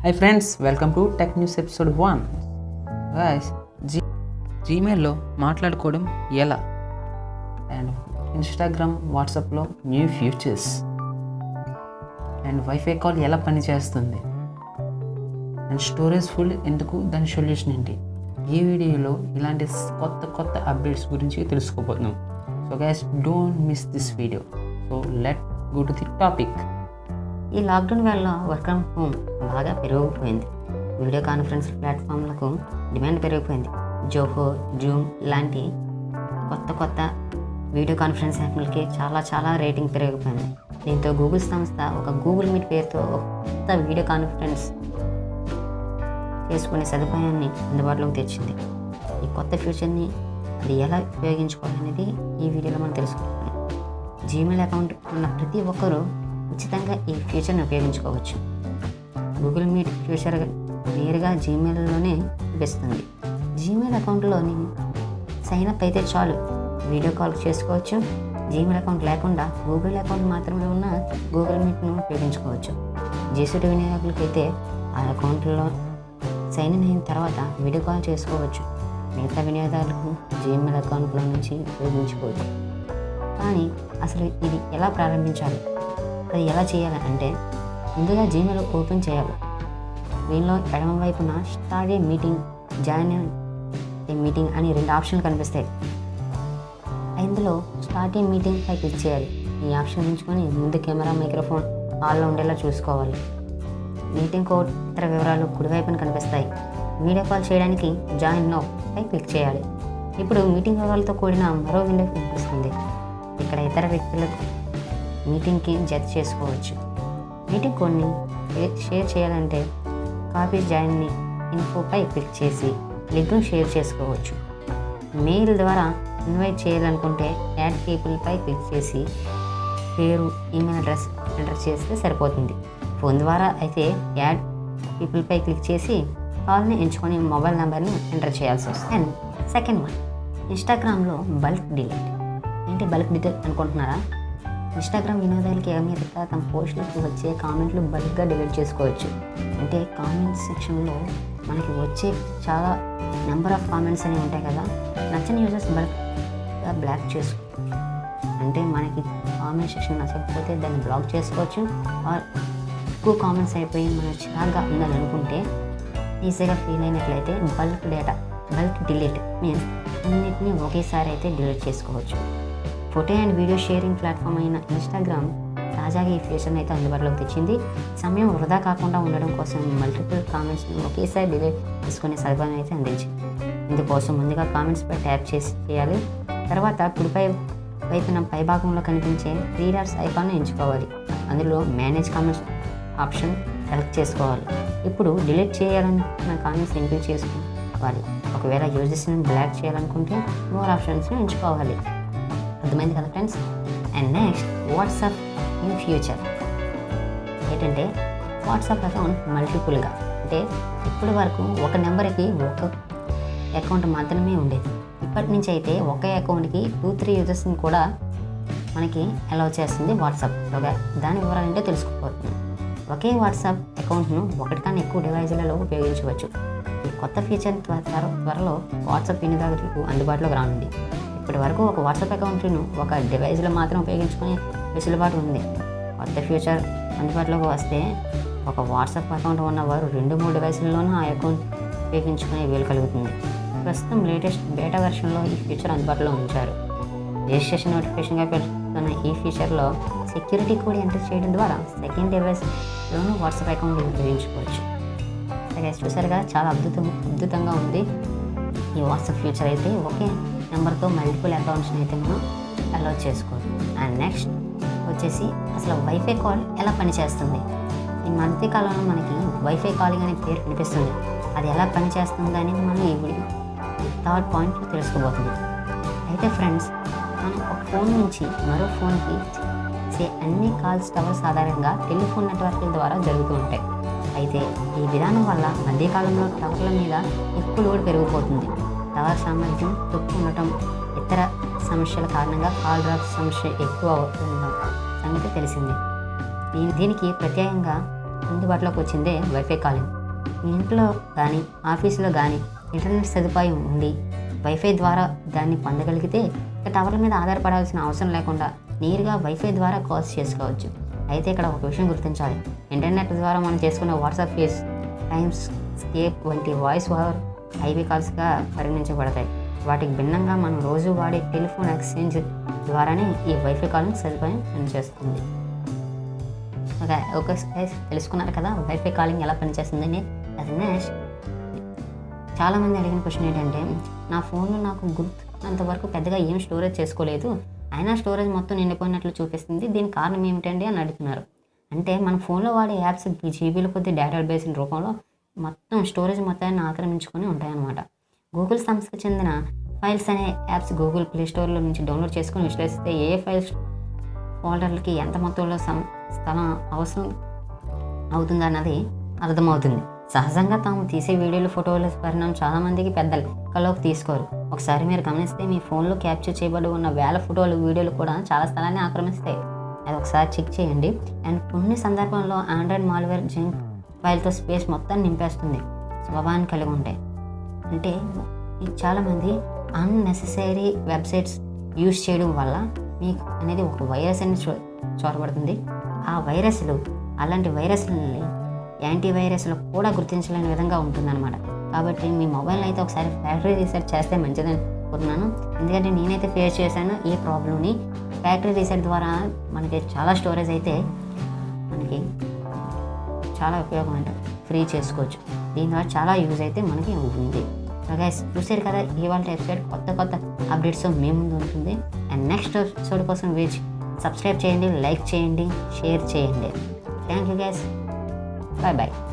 Hi friends, welcome to Tech News episode 1. Guys, జీమెయిల్లో మాట్లాడుకోవడం ఎలా and Instagram వాట్సాప్లో new features and wifi call ఎలా పనిచేస్తుంది అండ్ స్టోరేజ్ ఫుల్ ఎందుకు దాని సొల్యూషన్ ఏంటి ఈ వీడియోలో ఇలాంటి కొత్త అప్డేట్స్ గురించి తెలుసుకోబోతున్నాం. So guys, don't miss this video. So let go to the topic. ఈ లాక్డౌన్ వల్ల వర్క్ ఫ్రమ్ హోమ్ బాగా పెరిగిపోయింది. వీడియో కాన్ఫరెన్స్ ప్లాట్ఫామ్లకు డిమాండ్ పెరిగిపోయింది. జోహో, జూమ్ లాంటి కొత్త వీడియో కాన్ఫరెన్స్ యాప్లకి చాలా రేటింగ్ పెరిగిపోయింది. దీంతో గూగుల్ సంస్థ ఒక గూగుల్ మీట్ పేరుతో కొత్త వీడియో కాన్ఫరెన్స్ చేసుకునే సదుపాయాన్ని అందుబాటులోకి తెచ్చింది. ఈ కొత్త ఫ్యూచర్ని అది ఎలా ఉపయోగించుకోవాలనేది ఈ వీడియోలో మనం తెలుసుకుంటాం. జీమెయిల్ అకౌంట్ ఉన్న ప్రతి ఒక్కరూ ఉచితంగా ఈ ఫీచర్ని ఉపయోగించుకోవచ్చు. గూగుల్ మీట్ ఫ్యూచర్ నేరుగా జీమెయిల్లోనే చూపిస్తుంది. జీమెయిల్ అకౌంట్లోని సైన్ అప్ అయితే చాలు, వీడియో కాల్ చేసుకోవచ్చు. జీమెయిల్ అకౌంట్ లేకుండా గూగుల్ అకౌంట్ మాత్రమే ఉన్న గూగుల్ మీట్ను ఉపయోగించుకోవచ్చు. జీసీటీ వినియోగకులకైతే ఆ అకౌంట్లో సైన్ ఇన్ అయిన తర్వాత వీడియో కాల్ చేసుకోవచ్చు. మిగతా వినియోగదారులకు జీమెయిల్ అకౌంట్లో నుంచి ఉపయోగించుకోవచ్చు. కానీ అసలు ఇది ఎలా ప్రారంభించాలి, అది ఎలా చేయాలి అంటే ముందుగా జీమెయిల్ ఓపెన్ చేయాలి. దీనిలో ఎడమ వైపున start A meeting, join a meeting అని 2 ఆప్షన్లు కనిపిస్తాయి. ఇందులో స్టార్ట్ ఏ మీటింగ్ పై క్లిక్ చేయాలి. ఈ ఆప్షన్ ఉంచుకొని ముందు కెమెరా, మైక్రోఫోన్ ఆన్లో ఉండేలా చూసుకోవాలి. మీటింగ్ కోడ్, ఇతర వివరాలు కుడివైపున కనిపిస్తాయి. వీడియో కాల్ చేయడానికి జాయిన్ నౌ పై క్లిక్ చేయాలి. ఇప్పుడు మీటింగ్ వివరాలతో కూడిన మరో విండో కనిపిస్తుంది. ఇక్కడ ఇతర వ్యక్తులకు మీటింగ్కి జత చేసుకోవచ్చు. మీటింగ్ కోడ్ని షేర్ చేయాలంటే కాపీ జాయిన్ ఇన్ఫోపై క్లిక్ చేసి లింక్ను షేర్ చేసుకోవచ్చు. మెయిల్ ద్వారా ఇన్వైట్ చేయాలనుకుంటే యాడ్ పీపుల్పై క్లిక్ చేసి పేరు, ఈమెయిల్ అడ్రస్ ఎంటర్ చేస్తే సరిపోతుంది. ఫోన్ ద్వారా అయితే యాడ్ పీపుల్పై క్లిక్ చేసి కాల్ని ఎంచుకొని మొబైల్ నెంబర్ని ఎంటర్ చేయాల్సి వస్తుంది. అండ్ సెకండ్ వన్, ఇన్స్టాగ్రామ్లో బల్క్ డిలీట్. ఏంటి బల్క్ డిలీట్ అనుకుంటున్నారా? ఇన్స్టాగ్రామ్ వినోదాలకి మీదట తమ పోస్టులకు వచ్చే కామెంట్లు బల్క్గా డిలీట్ చేసుకోవచ్చు. అంటే కామెంట్స్ సెక్షన్లో మనకి వచ్చే చాలా నెంబర్ ఆఫ్ కామెంట్స్ అనేవి ఉంటాయి కదా, నచ్చని యూజర్స్ బల్క్గా బ్లాక్ చేసుకోవచ్చు. అంటే మనకి కామెంట్ సెక్షన్ నచ్చకపోతే దాన్ని బ్లాక్ చేసుకోవచ్చు. ఆర్ ఎక్కువ కామెంట్స్ అయిపోయి మనం చిరాగ్గా ఉందని అనుకుంటే, ఈజీగా ఫీల్ అయినట్లయితే బల్క్ డిలీట్ మీన్స్ అన్నిటినీ ఒకేసారి అయితే డిలీట్ చేసుకోవచ్చు. Photo and video sharing platform అయిన ఇన్స్టాగ్రామ్ తాజాగా ఈ ఫీచర్ని అయితే అందుబాటులోకి తెచ్చింది. సమయం వృధా కాకుండా ఉండడం కోసం మల్టిపుల్ కామెంట్స్ని ఒకేసారి డిలీట్ చేసుకునే సదుపాయం అయితే అందించింది. ఇందుకోసం ముందుగా కామెంట్స్పై ట్యాప్ చేయాలి. తర్వాత కుడిపై వైపున పైభాగంలో కనిపించే 3 డాట్స్ ఐకాన్ని ఎంచుకోవాలి. అందులో మేనేజ్ కామెంట్స్ ఆప్షన్ సెలెక్ట్ చేసుకోవాలి. ఇప్పుడు డిలీట్ చేయాలనుకున్న కామెంట్స్ ఎంపిక చేసుకోవాలి. ఒకవేళ యూజర్స్ని బ్లాక్ చేయాలనుకుంటే మోర్ ఆప్షన్స్ని ఎంచుకోవాలి. అర్థమైంది కదా friends? And next, WhatsApp in future ఏంటంటే వాట్సాప్ అకౌంట్ మల్టిపుల్గా, అంటే ఇప్పటి వరకు ఒక నెంబర్కి ఒక అకౌంట్ మాత్రమే ఉండేది. ఇప్పటి నుంచి అయితే ఒకే అకౌంట్కి 2-3 యూజర్స్ని కూడా మనకి అలౌ చేస్తుంది వాట్సాప్. దాని వివరాలంటే తెలుసుకోబోతుంది. ఒకే వాట్సాప్ అకౌంట్ను ఒకటి కన్నా ఎక్కువ డివైజులలో ఉపయోగించవచ్చు. ఈ కొత్త ఫీచర్ త్వరలో వాట్సాప్ వినియోగదారులకు అందుబాటులోకి రానుంది. ఇప్పటి వరకు ఒక వాట్సాప్ అకౌంట్ను ఒక డివైస్లో మాత్రం ఉపయోగించుకునే వెసులుబాటు ఉంది. కొత్త ఫ్యూచర్ అందుబాటులోకి వస్తే ఒక వాట్సాప్ అకౌంట్ ఉన్నవారు 2-3 డివైస్లలోనూ ఆ అకౌంట్ ఉపయోగించుకునే వీలు కలుగుతుంది. ప్రస్తుతం లేటెస్ట్ బేటా వెర్షన్లో ఈ ఫీచర్ అందుబాటులో ఉంచారు. రిజిస్ట్రేషన్ నోటిఫికేషన్గా పెడుతున్న ఈ ఫీచర్లో సెక్యూరిటీ కోడ్ ఎంటర్ చేయడం ద్వారా సెకండ్ డివైస్లోనూ వాట్సాప్ అకౌంట్ ఉపయోగించుకోవచ్చు. చూసారుగా, చాలా అద్భుతంగా ఉంది ఈ వాట్సాప్ ఫ్యూచర్. అయితే ఒకే నెంబర్తో మల్టిపుల్ అకౌంట్స్ని అయితే మనం అలౌ చేసుకోవచ్చు. అండ్ నెక్స్ట్ వచ్చేసి అసలు వైఫై కాల్ ఎలా పనిచేస్తుంది. ఈ మధ్యకాలంలో మనకి వైఫై కాలింగ్ అనే పేరు కనిపిస్తుంది. అది ఎలా పనిచేస్తుందని మనం ఈ వీడియో 3rd పాయింట్లో తెలుసుకోబోతుంది. అయితే ఫ్రెండ్స్, మనం ఒక ఫోన్ నుంచి మరో ఫోన్కి అన్ని కాల్స్ టవర్స్ ఆధారంగా టెలిఫోన్ నెట్వర్క్ల ద్వారా జరుగుతూ ఉంటాయి. అయితే ఈ విధానం వల్ల మధ్యకాలంలో టవర్ల మీద ఎక్కువ లోడ్ పెరిగిపోతుంది. టవర్ సామర్థ్యం తక్కువ ఉండటం, ఇతర సమస్యల కారణంగా కాల్ డ్రాప్ సమస్య ఎక్కువ అవుతున్న సంగతి తెలిసింది. దీనికి ప్రత్యేకంగా అందుబాటులోకి వచ్చిందే వైఫై కాలింగ్. మీ ఇంట్లో కానీ ఆఫీసులో కానీ ఇంటర్నెట్ సదుపాయం ఉండి వైఫై ద్వారా దాన్ని పొందగలిగితే ఇక టవర్ల మీద ఆధారపడాల్సిన అవసరం లేకుండా నేరుగా వైఫై ద్వారా కాల్స్ చేసుకోవచ్చు. అయితే ఇక్కడ ఒక విషయం గుర్తించాలి. ఇంటర్నెట్ ద్వారా మనం చేసుకున్న వాట్సాప్, ఫేస్ టైమ్స్, స్కేప్ వంటి వాయిస్ ఓవర్ ఐపీ కాల్స్గా పరిగణించబడతాయి. వాటికి భిన్నంగా మనం రోజు వాడే టెలిఫోన్ ఎక్స్చేంజ్ ద్వారానే ఈ వైఫై కాలింగ్ సదుపాయం పనిచేస్తుంది. ఓకే తెలుసుకున్నారు కదా వైఫై కాలింగ్ ఎలా పనిచేస్తుందని. అది నెక్స్ట్ చాలామంది అడిగిన క్వశ్చన్ ఏంటంటే, నా ఫోన్లో నాకు గుర్తున్నంతవరకు పెద్దగా ఏం స్టోరేజ్ చేసుకోలేదు, అయినా స్టోరేజ్ మొత్తం నిండిపోయినట్లు చూపిస్తుంది, దీనికి కారణం ఏమిటండి అని అడుగుతున్నారు. అంటే మన ఫోన్లో వాడే యాప్స్ జీబీల కొద్ది డేటాబేస్ రూపంలో మొత్తం స్టోరేజ్ మొత్తాన్ని ఆక్రమించుకొని ఉంటాయన్నమాట. గూగుల్ సంస్థకు చెందిన ఫైల్స్ అనే యాప్స్ గూగుల్ ప్లే స్టోర్లో నుంచి డౌన్లోడ్ చేసుకొని విశ్లేషిస్తే ఏ ఫైల్స్ ఫోల్డర్లకి ఎంత మొత్తంలో స్థలం అవసరం అవుతుందన్నది అర్థమవుతుంది. సహజంగా తాము తీసే వీడియోలు, ఫోటోల పరిణామం చాలామందికి పెద్దలు కల్లోకి తీసుకోరు. ఒకసారి మీరు గమనిస్తే మీ ఫోన్లో క్యాప్చర్ చేయబడి ఉన్న వేల ఫోటోలు, వీడియోలు కూడా చాలా స్థలాన్ని ఆక్రమిస్తాయి. అది ఒకసారి చెక్ చేయండి. అండ్ కొన్ని సందర్భంలో ఆండ్రాయిడ్ మాల్వేర్ జంక్ ఫైల్తో స్పేస్ మొత్తాన్ని నింపేస్తుంది స్వభావాన్ని కలిగి ఉంటాయి. అంటే చాలామంది అన్నెసెసరీ వెబ్సైట్స్ యూజ్ చేయడం వల్ల మీకు అనేది ఒక వైరస్ అనేది చొరబడుతుంది. ఆ వైరస్లు అలాంటి వైరస్లని యాంటీవైరస్లు కూడా గుర్తించలేని విధంగా ఉంటుందన్నమాట. కాబట్టి మీ మొబైల్ అయితే ఒకసారి ఫ్యాక్టరీ రీసెట్ చేస్తే మంచిదని అనుకుంటున్నాను. ఎందుకంటే నేనైతే ఫేస్ చేశాను ఈ ప్రాబ్లమ్ని. ఫ్యాక్టరీ రీసెట్ ద్వారా మనకి చాలా స్టోరేజ్ అయితే మనకి చాలా ఉపయోగం అంటే ఫ్రీ చేసుకోవచ్చు. దీని ద్వారా చాలా యూజ్ అయితే మనకి ఉంటుంది. గైస్ చూసారు కదా ఇవాళ ఎపిసోడ్. కొత్త అప్డేట్స్ మీ ముందు ఉంటుంది. అండ్ నెక్స్ట్ ఎపిసోడ్ కోసం సబ్స్క్రైబ్ చేయండి, లైక్ చేయండి, షేర్ చేయండి. Thank you guys. Bye bye.